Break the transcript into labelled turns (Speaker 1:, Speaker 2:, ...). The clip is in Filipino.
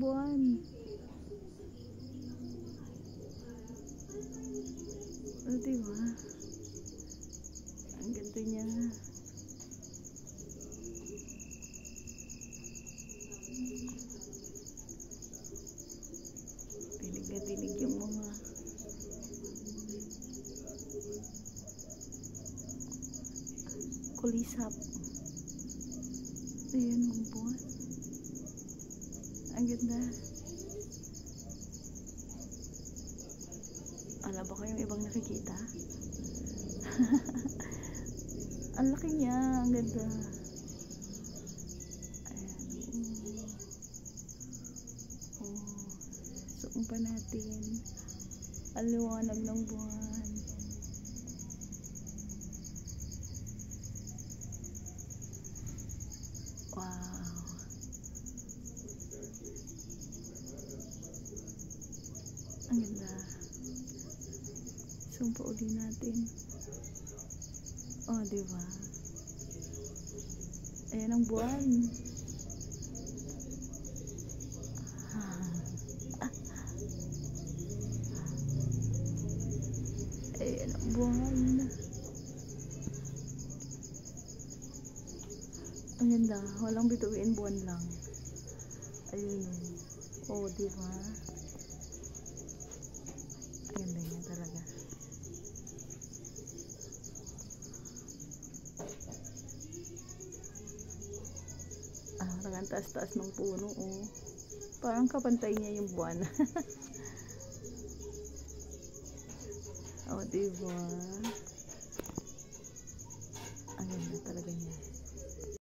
Speaker 1: buwan. O, diba? Ang ganda niya. Dinig na dinig yung mga kulisap. Ayan ang buwan. Ang ganda. Ala ba kayong ibang nakikita? Ang laki niya. Ang ganda. Ayan. Zoom pa natin. Ang liwanag ng buwan. Wow. Ang ganda. Zoom pa uli natin. Oh, diba? Ayan ang buwan. Ayan ang buwan. Ang ganda. Walang bituin, buwan lang. Ayun. Oh, diba? Ang ganda niya talaga. Parang taas-taas ng puno, oh. Parang kapantay niya yung buwan. Oh, diba?